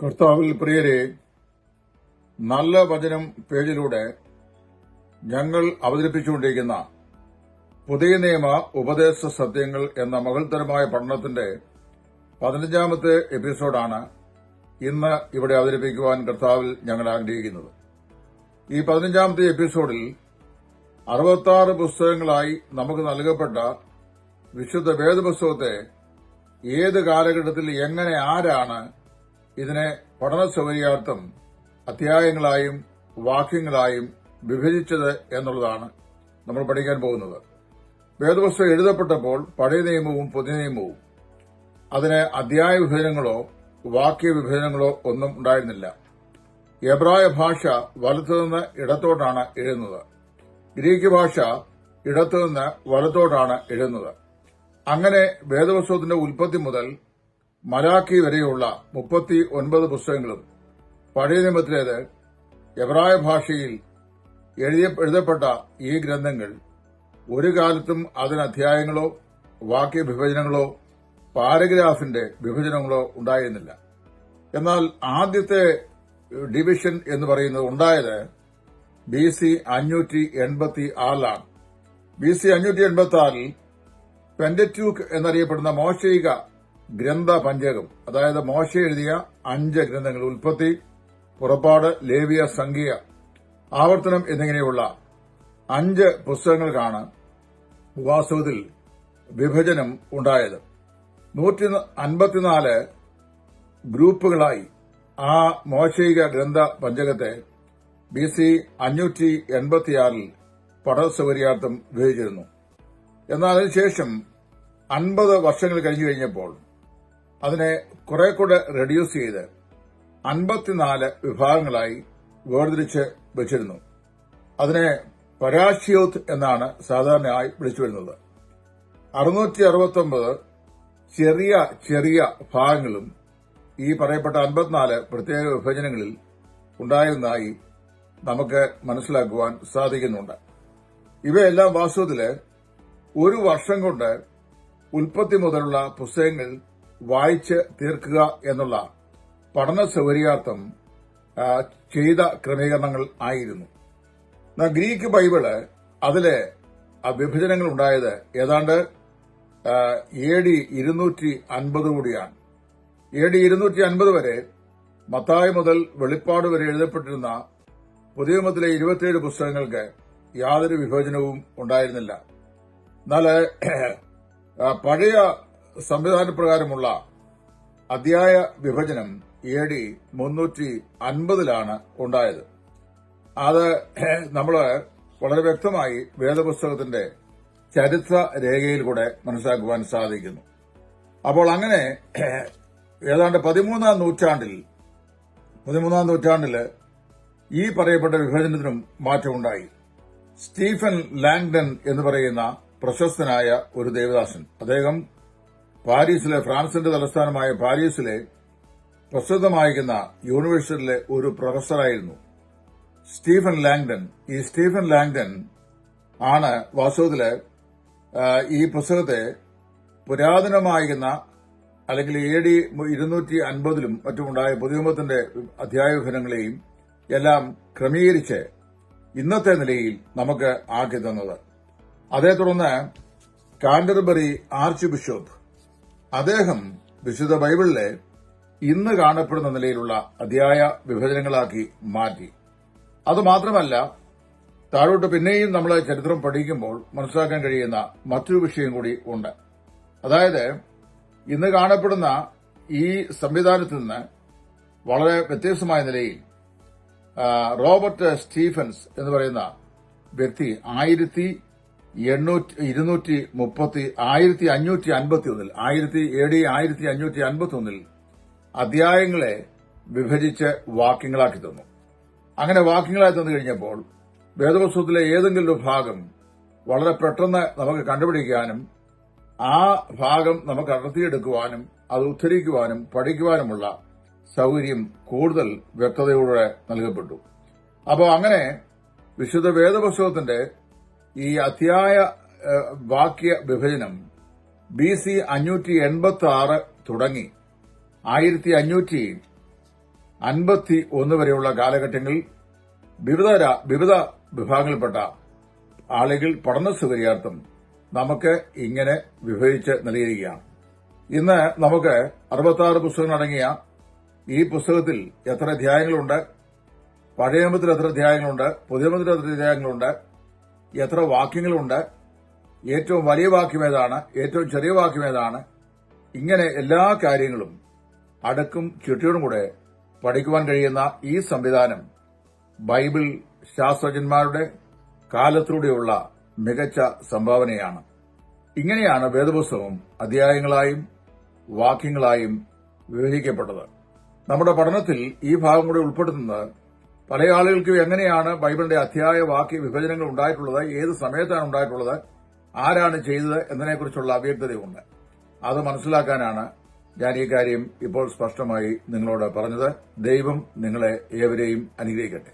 കർത്താവിൽ പ്രിയരെ, നല്ല വചനം പേജിലൂടെ ഞങ്ങൾ അവതരിപ്പിച്ചുകൊണ്ടിരിക്കുന്ന പുതിയ നിയമ ഉപദേശ സത്യങ്ങൾ എന്ന മഹൽത്തരമായ പഠനത്തിന്റെ 15ാമത്തെ എപ്പിസോഡാണ് ഇന്ന് ഇവിടെ അവതരിപ്പിക്കുവാൻ കർത്താവിൽ ഞങ്ങൾ ആഗ്രഹിക്കുന്നത്. ഈ 15ാമത്തെ എപ്പിസോഡിൽ 66 പുസ്തകങ്ങളായി നമുക്ക് നൽകപ്പെട്ട വിശുദ്ധ വേദപുസ്തകത്തെ ഏത് കാലഘട്ടത്തിൽ എങ്ങനെ ആരാണ് ഇതിനെ പഠന സൗകര്യാർത്ഥം അധ്യായങ്ങളായും വാക്യങ്ങളായും വിഭജിച്ചത് എന്നുള്ളതാണ് നമ്മൾ പഠിക്കാൻ പോകുന്നത്. വേദപുസ്തകം എഴുതപ്പെട്ടപ്പോൾ പഴയ നിയമവും പുതിയ നിയമവും അതിന് അധ്യായ വിഭജനങ്ങളോ വാക്യ വിഭജനങ്ങളോ ഒന്നും ഉണ്ടായിരുന്നില്ല. എബ്രായ ഭാഷ വലത്തുനിന്ന് ഇടത്തോട്ടാണ് എഴുതുന്നത്. ഗ്രീക്ക് ഭാഷ ഇടത്തുനിന്ന് വലത്തോട്ടാണ് എഴുതുന്നത്. അങ്ങനെ വേദപുസ്തകത്തിന്റെ ഉൽപ്പത്തി മുതൽ മലാക്കി വരെയുള്ള 39 പുസ്തകങ്ങളും പഴയ നിയമത്തിലേത് എബ്രായ ഭാഷയിൽ എഴുതപ്പെട്ട ഈ ഗ്രന്ഥങ്ങൾ ഒരു കാലത്തും അതിന് അധ്യായങ്ങളോ വാക്യവിഭജനങ്ങളോ പാരഗ്രാഫിന്റെ വിഭജനങ്ങളോ ഉണ്ടായിരുന്നില്ല. എന്നാൽ ആദ്യത്തെ ഡിവിഷൻ എന്ന് പറയുന്നത് ഉണ്ടായത് BC 586 BC 586 പെന്ററ്റ്യൂക്ക് എന്നറിയപ്പെടുന്ന മോശയിക ഗ്രന്ഥ പഞ്ചകം, അതായത് മോശ എഴുതിയ 5 ഗ്രന്ഥങ്ങൾ, ഉൽപ്പത്തി, പുറപ്പാട്, ലേവ്യ, സംഖ്യ, ആവർത്തനം എന്നിങ്ങനെയുള്ള 5 പുസ്തകങ്ങൾക്കാണ് വാസ്തവത്തിൽ വിഭജനം ഉണ്ടായത്. 154 ഗ്രൂപ്പുകളായി ആ മോശയിക ഗ്രന്ഥ പഞ്ചകത്തെ BC 586 പഠന സൗകര്യാർത്ഥം വിഭജിച്ചിരുന്നു. എന്നാൽ അതിനുശേഷം 50 വർഷങ്ങൾ കഴിഞ്ഞു കഴിഞ്ഞപ്പോൾ അതിനെ കുറെ കൂടെ റെഡ്യൂസ് ചെയ്ത് 54 വിഭാഗങ്ങളായി വേർതിരിച്ച് വെച്ചിരുന്നു. അതിനെ പരാഷ്യോത്ത് എന്നാണ് സാധാരണയായി വിളിച്ചു വരുന്നത്. 669 ചെറിയ ചെറിയ ഭാഗങ്ങളും ഈ പറയപ്പെട്ട 54 പ്രത്യേക വിഭജനങ്ങളിൽ ഉണ്ടായിരുന്നതായി നമുക്ക് മനസ്സിലാക്കുവാൻ സാധിക്കുന്നുണ്ട്. ഇവയെല്ലാം വാസ്തവത്തില് ഒരു വർഷം കൊണ്ട് ഉൽപ്പത്തി മുതലുള്ള പുസ്തകങ്ങൾ വായിച്ച് തീർക്കുക എന്നുള്ള പഠന സൗകര്യാർത്ഥം ചെയ്ത ക്രമീകരണങ്ങൾ ആയിരുന്നു. ഗ്രീക്ക് ബൈബിള് അതിലെ വിഭജനങ്ങൾ ഉണ്ടായത് ഏതാണ്ട് AD 250 കൂടിയാണ്. AD 250 വരെ മത്തായി മുതൽ വെളിപ്പാട് വരെ എഴുതപ്പെട്ടിരുന്ന പുതിയ നിയമത്തിലെ 27 പുസ്തകങ്ങൾക്ക് യാതൊരു വിഭജനവും ഉണ്ടായിരുന്നില്ല. എന്നാൽ പഴയ സംവിധാനപ്രകാരമുള്ള അധ്യായ വിഭജനം AD 350 ഉണ്ടായത്. അത് നമ്മൾ വളരെ വ്യക്തമായി വേദപുസ്തകത്തിന്റെ ചരിത്ര രേഖയിൽ കൂടെ മനസ്സിലാക്കുവാൻ സാധിക്കുന്നു. അപ്പോൾ അങ്ങനെ ഏതാണ്ട് 13ാം നൂറ്റാണ്ടില് ഈ പറയപ്പെട്ട വിഭജനത്തിനും മാറ്റമുണ്ടായി. സ്റ്റീഫൻ ലാങ്ഡൺ എന്ന് പറയുന്ന പ്രശസ്തനായ ഒരു ദേവദാസൻ, അദ്ദേഹം പാരീസിലെ, ഫ്രാൻസിന്റെ തലസ്ഥാനമായ പാരീസിലെ പ്രസിദ്ധമായിരിക്കുന്ന യൂണിവേഴ്സിറ്റിയിലെ ഒരു പ്രൊഫസറായിരുന്നു സ്റ്റീഫൻ ലാങ്ഡൺ. ഈ സ്റ്റീഫൻ ലാങ്ഡൺ ആണ് വാസ്തവത്തില് ഈ പുസ്തകത്തെ പുരാതനമായിരിക്കുന്ന അല്ലെങ്കിൽ AD 250 മറ്റുമുണ്ടായ പുതിയമത്തിന്റെ അധ്യായ വിഭജനങ്ങളെയും എല്ലാം ക്രമീകരിച്ച് ഇന്നത്തെ നിലയിൽ നമുക്ക് ആക്കി തന്നത്. അതേ തുടർന്ന് കാൻഡർബറി ആർച്ച് ബിഷപ്പ് അദ്ദേഹം വിശുദ്ധ ബൈബിളിലെ ഇന്ന് കാണപ്പെടുന്ന നിലയിലുള്ള അധ്യായ വിഭജനങ്ങളാക്കി മാറ്റി. അതുമാത്രമല്ല, താഴോട്ട് പിന്നെയും നമ്മൾ ചരിത്രം പഠിക്കുമ്പോൾ മനസ്സിലാക്കാൻ കഴിയുന്ന മറ്റൊരു വിഷയം കൂടി ഉണ്ട്. അതായത് ഇന്ന് കാണപ്പെടുന്ന ഈ സംവിധാനത്തിൽ നിന്ന് വളരെ വ്യത്യസ്തമായ നിലയിൽ റോബർട്ട് സ്റ്റീഫൻസ് എന്ന് പറയുന്ന വ്യക്തി 1551 അധ്യായങ്ങളെ വിഭജിച്ച് വാക്യങ്ങളാക്കി തന്നു. അങ്ങനെ വാക്യങ്ങളായി തന്നു കഴിഞ്ഞപ്പോൾ വേദപുസ്തകത്തിലെ ഏതെങ്കിലും ഒരു ഭാഗം വളരെ പെട്ടെന്ന് നമുക്ക് കണ്ടുപിടിക്കാനും ആ ഭാഗം നമുക്ക് അടർത്തിയെടുക്കുവാനും അത് ഉദ്ധരിക്കുവാനും പഠിക്കുവാനുമുള്ള സൗകര്യം കൂടുതൽ വ്യക്തതയോടെ നൽകപ്പെട്ടു. അപ്പോൾ അങ്ങനെ വിശുദ്ധ വേദപുസ്തകത്തിന്റെ ഈ അധ്യായ വാക്യ വിഭജനം BC 586 തുടങ്ങി 1500 51 വരെയുള്ള കാലഘട്ടങ്ങളിൽ വിവിധ വിഭാഗങ്ങളിൽപ്പെട്ട ആളുകൾ പഠന സൗകര്യാർത്ഥം നമുക്ക് ഇങ്ങനെ വിഭജിച്ച് നൽകിയിരിക്കുകയാണ്. ഇന്ന് നമുക്ക് 66 പുസ്തകങ്ങളടങ്ങിയ ഈ പുസ്തകത്തിൽ എത്ര അധ്യായങ്ങളുണ്ട്, പഴയ നിയമത്തിൽ എത്ര അധ്യായങ്ങളുണ്ട്, പുതിയ നിയമത്തിൽ എത്ര അധ്യായങ്ങളുണ്ട്, എത്ര വാക്യങ്ങളുണ്ട്, ഏറ്റവും വലിയ വാക്യം ഏതാണ്, ഏറ്റവും ചെറിയ വാക്യം ഏതാണ്, ഇങ്ങനെ എല്ലാ കാര്യങ്ങളും അടുക്കും ചിട്ടയോടും കൂടെ പഠിക്കുവാൻ കഴിയുന്ന ഈ സംവിധാനം ബൈബിൾ ശാസ്ത്രജ്ഞന്മാരുടെ കാലത്തിലൂടെയുള്ള മികച്ച സംഭാവനയാണ്. ഇങ്ങനെയാണ് വേദപുസ്തകം അധ്യായങ്ങളായും വാക്യങ്ങളായും വിഭജിക്കപ്പെട്ടത്. നമ്മുടെ പഠനത്തിൽ ഈ ഭാഗം കൂടെ ഉൾപ്പെടുത്തുന്നത് പല ആളുകൾക്കും എങ്ങനെയാണ് ബൈബിളിന്റെ അധ്യായ വാക്യ വിഭജനങ്ങൾ ഉണ്ടായിട്ടുള്ളത്, ഏത് സമയത്താണ് ഉണ്ടായിട്ടുള്ളത്, ആരാണ് ചെയ്തത് എന്നതിനെക്കുറിച്ചുള്ള അവ്യക്തതയുണ്ട്. അത് മനസ്സിലാക്കാനാണ് ഞാൻ ഈ കാര്യം ഇപ്പോൾ സ്പഷ്ടമായി നിങ്ങളോട് പറഞ്ഞത്. ദൈവം നിങ്ങളെ ഏവരെയും അനുഗ്രഹിക്കട്ടെ.